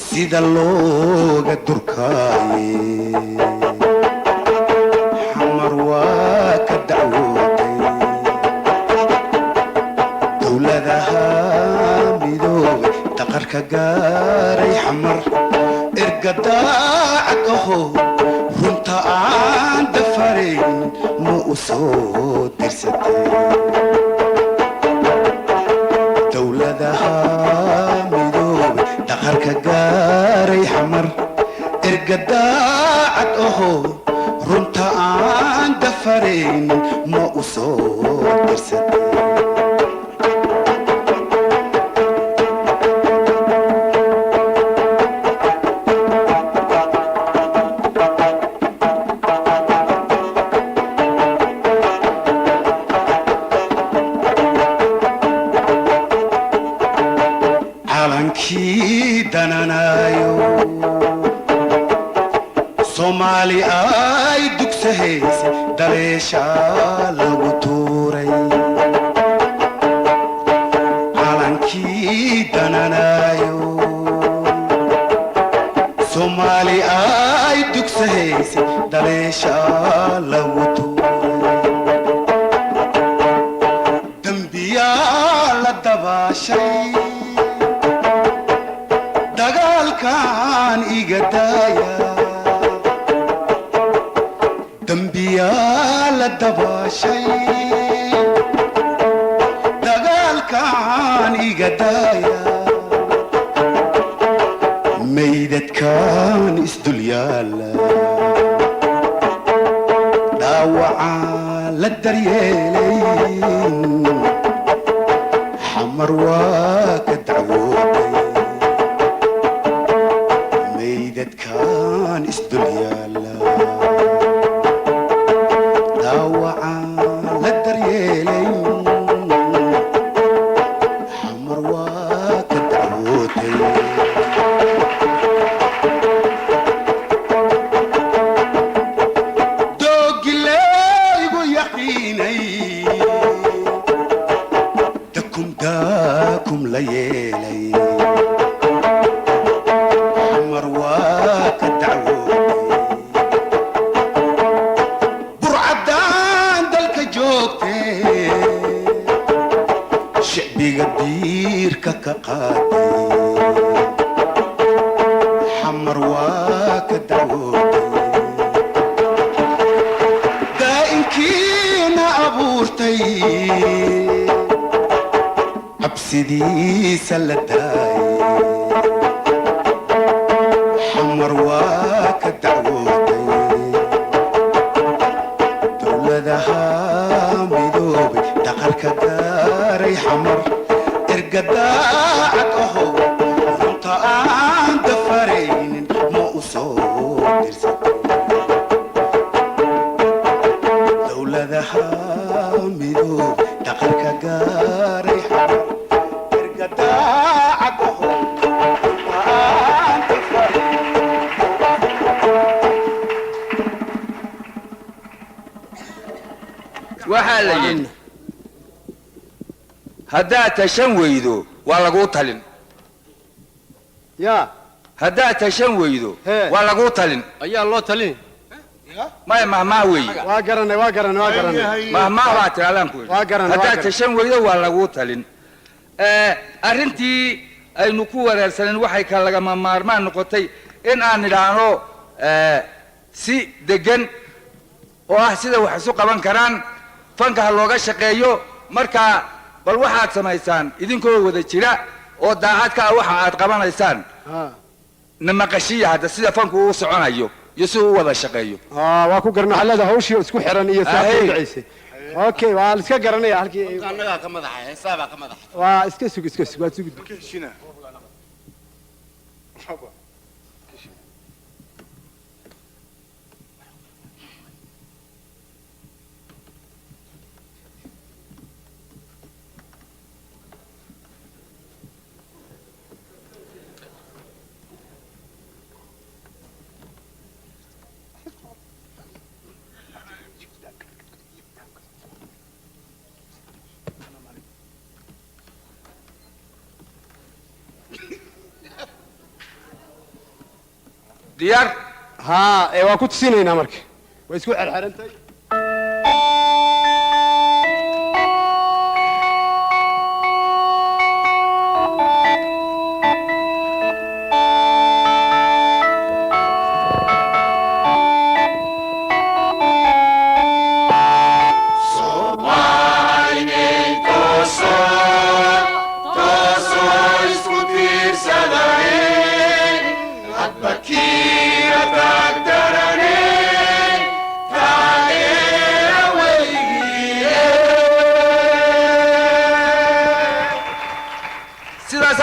sida looga durkaaye xamar waa ka dacwootay dowladaha midoobay daqarka gaaray xamar ergadaacad aho runta aan dafarayn ma u soo dirsatay dowladaha midoobay daqarka gaaray xamar ergadaacad aho runta aan dafarayn ma u soo dirsatay calankii dananaayo soomaali ay dugsahaysa daleesha lagu tuuray calankii dananaayo soomaali ay dugsahaysa daleesha lagu tuuray dembiyaa la dabaashay dagaalkan iga daaya dembiyaa la dabaashay dagaalkan iga daaya meydadkan isdul yaala dhaawacaan la daryeelayn xamar waa ka dacwootay meydadkan isdul yaala dhaawacaan la daryeelayn xamar waa ka dacwootay doogileygu yaqiinay dakum daakum la yeelay xamar waa ka dacwootay burcadaan dalka joogtee shicbiga diirka ka qaaday xamar waa ka dacwootay daa'inkiina abuurtay cabsidiisa la daayay xamar waa ka dacwootay dowladaha midoobay daqarka gaaray xamar ergadaacad aho runta aan dafaraynin ma u soo dirsatay dowladaha midoob dhaqanka gaaray ergadaacabaho aanta fari waxaa la yidhi haddaad tashan weydo waa laguu talin ya haddaad tashan weydo waa laguu talin ayaa loo talin maya mahmaah weeye waa garanay waa garanay waa garanay mahmaah baa tiraadaan ku waa garanay haddaad tashan weydo waa laguu talin arrintii aynu ku wareersaneen waxay ka lagama maarmaan noqotay in aan nidhaahno si degan oo ah sida wax isu qaban karaan fanka ha looga shaqeeyo markaa bal waxaad samaysaan idinkoo wada jira oo daacad ka ah waxa aad qabanaysaan namaqashiya hadda sida fanku uu soconayo iyo si uu u wada shaqeeyo waa ku garanay xalada hawshii isku xiran iyo saacad dhaceysay okay waa iska garanaya halkii annaga ka madaxa heesaaba ka madaxa waa iska sug waa sug diyaar ها waa ku tusinaynaa marka way isku xirxirantahay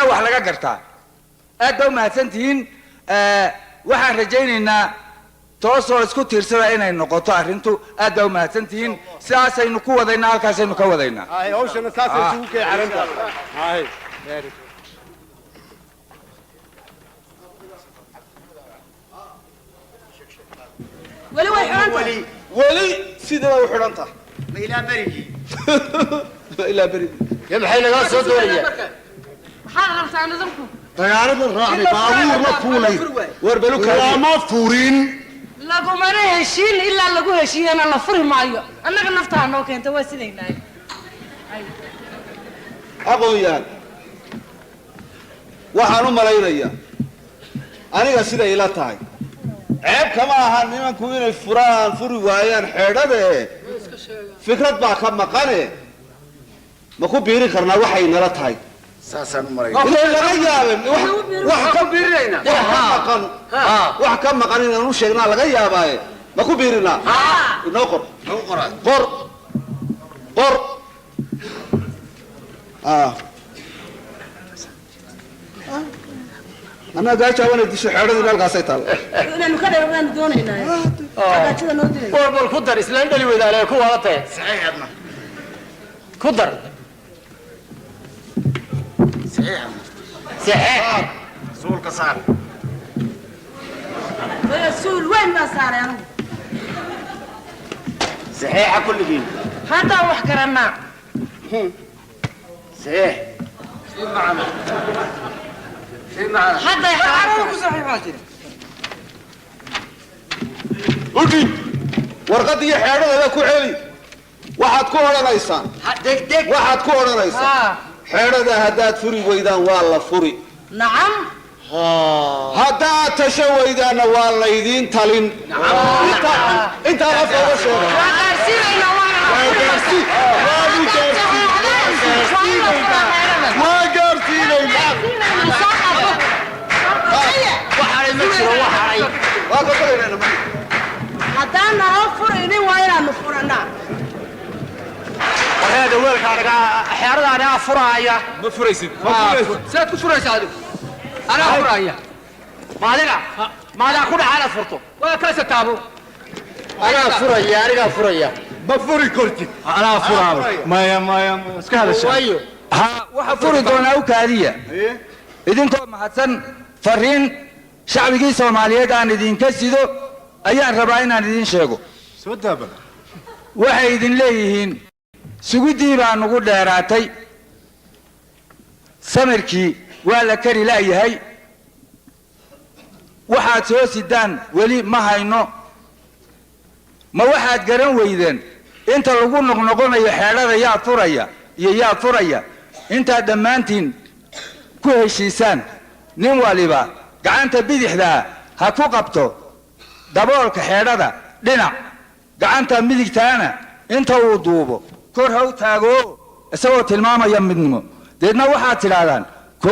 wax laga gartaa aad baa mahadsantihiin waxaan rajaynaynaa toosoo isku tiirsada inay noqoto arrintu aad baa mahadsantihiin sidaasaynu ku wadaynaa halkaasaynu ka wadaynaa hawshana saasay isugu kay xarantahay weli way xidhan tahay weli sidii way u xidhan tahay ma ilaa berigii ilaa berigii ya maxay nagaa soo doonayaan maxaad rabtaa nidinku dagaaladan raacay baabuur la fuulay warbalu lama furin lagumana heshiin ilaa lagu heshiiyana la furi maayo annaga naftaa noo keenta waa sidaynahay aqoon-yahan waxaan u malaynayaa aniga siday ila tahay ceeb kama aha nimanku inay furi waayaan xeedhada fikrad baa ka maqane ma ku biiri karnaa waxay nala tahay saasaan u maray ilaa laga yaabay wax ka biirinayna wax ka maqan inaan u sheegnaa laga yaabaaye ma ku biirinaa inoo qor qor qor anaa gaajaawana disho xeedhadii meelkaasay taal inaanu ka dheeraan doonaynaa agaajada noo dilay borbol ku dar islaan dhali weydaale ku wadatay saxiixadna ku dar saxiixadna saxiix suulka saar suul weyn baa saaray anigu saxiixa kulligiin haddaan wax garanaa saxiix hadday udhib warqadiyo xeedhadada ku celi waxaad ku odhanaysaan waxaad ku odhanaysaa xeedhada haddaad furi weydaan waa la furi nacam haddaad tasho weydaanna waa laydiin talin intaa afka uga sheega waa gaarsiinaynaa haddaan nala furaynin waa inaanu furannaa warheeda weelka anaga xeerada anaga furaaya ma furaysid sidaad ku furaysaa adigu anaa furaaya maadiga maadaa ku dhaca inaad furto waa kaasa taabo anaa furaya anigaa furaya ما فري كرتي أنا فرا ما اسك هذا الشيء ها waxa furi doonaa u kaadiya idinkoo mahadsan fariin shacbigii Soomaaliyeed aan idinka sido ayaan rabaa inaan idin sheego soo daaba waxay idin leeyihiin sugidii baan ugu dheeraatay samirkii waa la kari laayahay waxaad soo sidaan weli ma hayno ma waxaad garan weydeen inta lagu noqnoqonayo xeelada yaa furaya iyo yaa furaya inta dhammaantiin ku heshiisaan nin waliba gacanta bidixda ha ku qabto daboolka xeelada dhinac gacanta midigtaana inta uu duubo kor ha u taago isagoo tilmaamaya midnimo deedna waxaad tidhaahdaan 1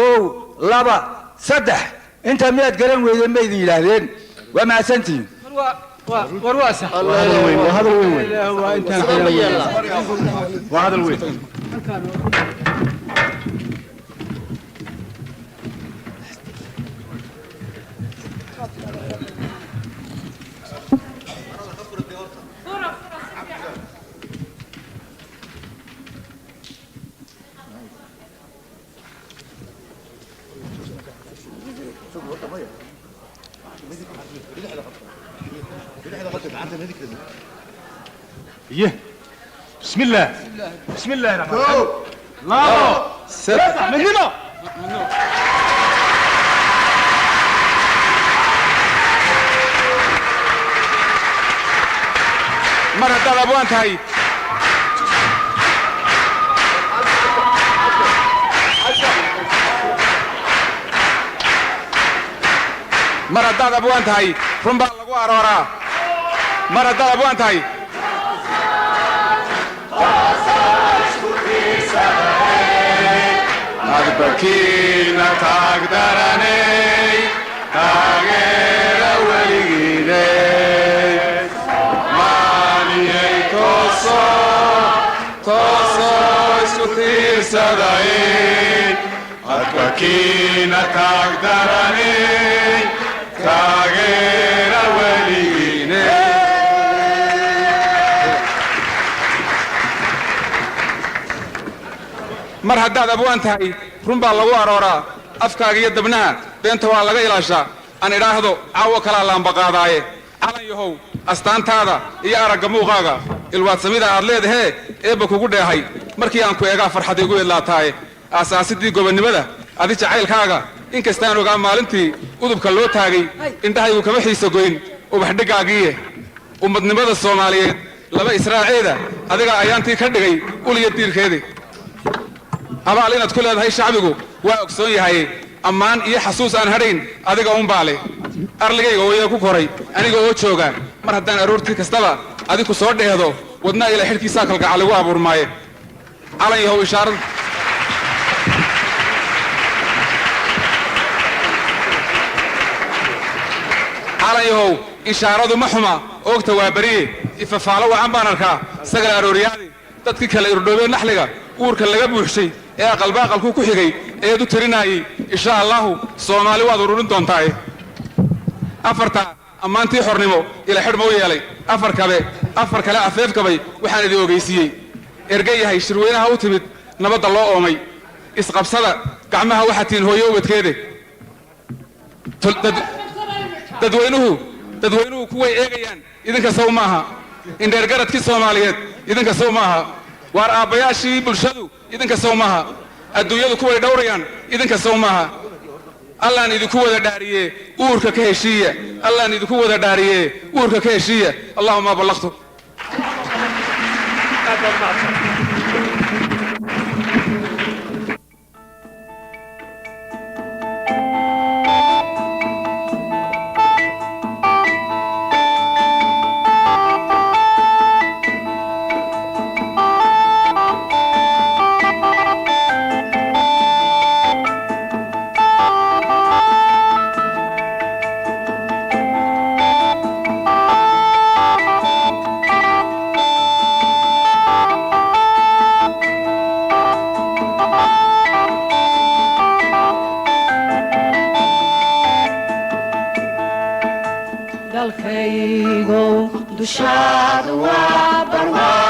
2 3 انت مياد قرن وين ما يدين يلاهدين وما سنتين ورواسه وهذا الوين وانت وهذا الوين بسم الله بسم الله الرحمن الرحيم الله سبع من هنا مرة طلبوا أنت هاي مرة طلبوا أنت هاي رمبا لقوا أرورا مرة طلبوا أنت هاي أدبكينا تقدرني تغير وليني ماني توصو سكتير سدعين أدبكينا تقدرني تغير وليني mar haddaad abwaan tahay run baa lagu arooraa afkaaga iyo dabnaha beenta waa laga ilaashaa aan idhaahdo caawo kalaa laambaqaadaaye calan yahow astaantaada iyo aragga muuqaaga ilwaadsamida aad leedahee eebba kugu dheehay markii aan ku eegaa farxad igu idlaataaye aasaasidii gobonnimada adi jacaylkaaga inkastaan ogaa maalintii udubka loo taagay indhahaygu kama xiiso goyn ubaxdhigaagiiye ummadnimada Soomaaliyeed laba israaceeda adiga ayaantii ka dhigay uliya diirkeedii abaal inaad ku leedahay shacbigu waa ogsoon yahay ammaan iyo xasuus aan hadhayn adiga un baale arligayga oo ku koray aniga oo jooga mar haddaan aroortii kastaba adigu soo dheehdo wadnaa ila xilkiisa kalgacal ugu abuurmaaye calan yahow ishaarad calan yahow ishaaradu ma xuma oogta waa bariye ifafaalo wacan baan arkaa sagal arooriyaadi dadkii kale irdhoobeen naxliga uurka laga buuxshay ee qalbaaqalku ku xigay eedu tirinaayay insha Allah Soomaali waad ururin doontaa afarta ammaantii xornimo ila xidhmo yeelay afar kale afeefkabay waxaan idin ogeysiyay ergayahay shirweynaha u timid nabadda loo oomay isqabsada gacmaha waxa tiin hooyo ubadkeede dadweynuhu kuway eegayaan idinka soo maaha indheer garadkii Soomaaliyeed idinka soo maaha waar aabayaashii bulshadu idinka soo maaha adduunyadu kuway dhowrayaan idinka soo maaha allaan idinku wada dhaariye uurka ka heshiiya allaan idinku wada dhaariye uurka ka heshiiya allahumma ballaqtu dalkaygo dushaada waa barwaa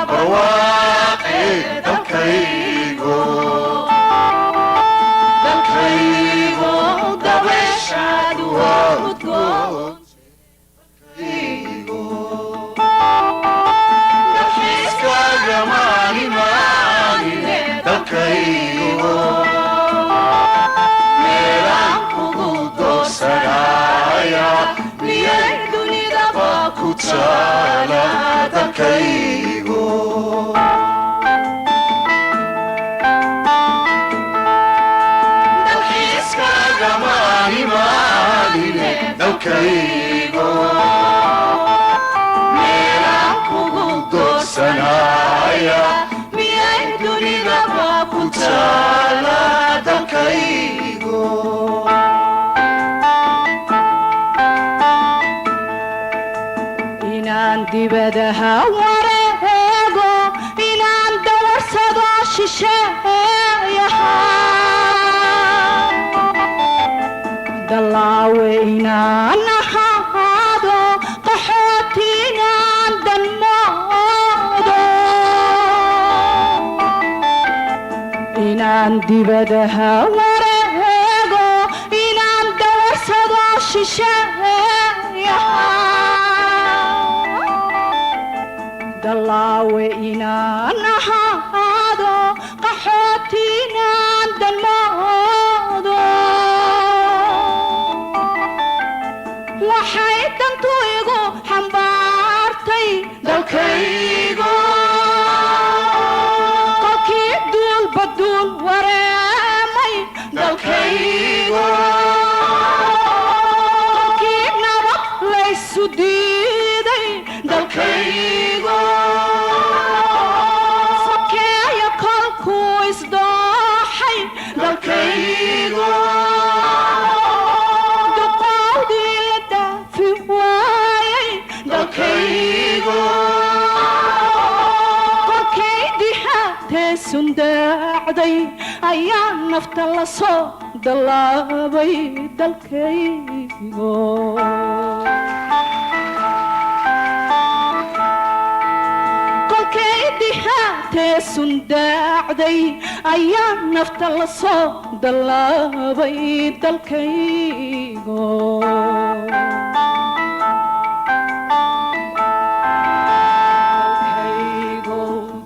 barwaaqe dalkaygo dabeeshaadu waa udgoon dalxiiskaaga maalimaanine dalkaygo meelaan kugu doorsanaya miyay dunidaba ku taala dalkaygo dalxiiskaaga maalimaanine dalkaygo meelaan kugu doorsanaya miyay dunidaba ku taala dalkaygo inaan dibadaha wareego inaan dawarsado shisheeyaha dallaawe inaan ahaado qaxooti inaan danmoodo inaan dibadaha wareego inaan dawarsado shisheeyaha dallaawe inaan ahaado qaxooti inaan danmoodo waxay dantu igu xambaartay dalkaygo qolkii duulba duul wareemay dalkaygo qolkii nabad laysu diiday dalkaygo sakeeyo kolkuu isdooxay dalkaygo duqowdii la daafi waayay dalkaygo kolkay dihaatee sundaacday ayaa nafta la soo dallaabay dalkaygo kolkay dihaatee sundaacday ayaa nafta la soo dallaabay dalkaygo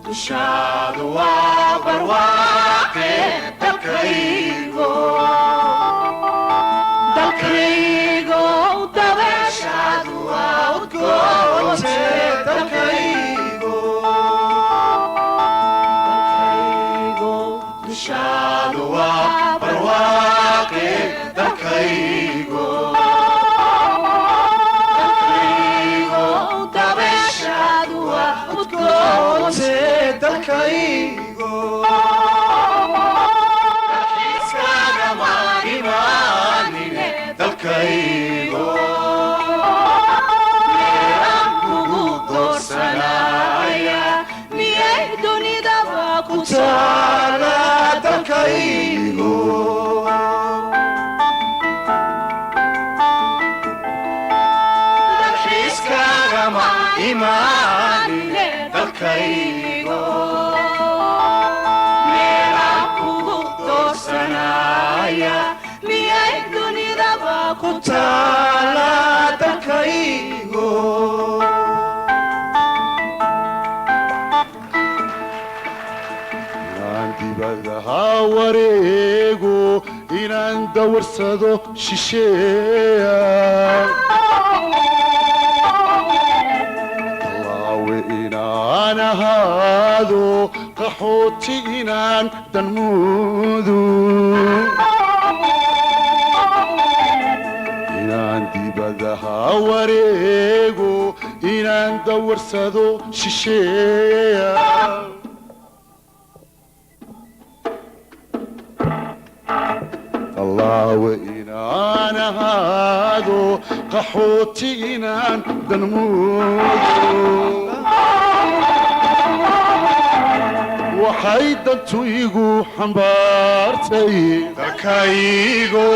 dushaadu waa barwaaqe dalkaygo dalkaygo dabeeshaadu waa udgoonte dalkaygo dushaadu waa barwaaqe dalkaygo dabeeshaadu waa udgoonte dalkaygo dalxiiskaaga maalimaanine dalkaygo meelaan kugu doorsanaya miyay dunidaba ku taala dalkaygo dalxiiskaaga maalimaanine dalkaygo meelaan kugu doorsanaya miyay dunidaba ku taala dalkaygo inaan dibadaha wareego inaan dawarsado shisheeya dallaawe inaan ahaado qaxooti inaan danmoodo inaan dibadaha wareego inaan dawarsado shisheeya dallaawe inaan ahaado qaxooti inaan danmoodo waxay dantu igu xambaartay dalkaygo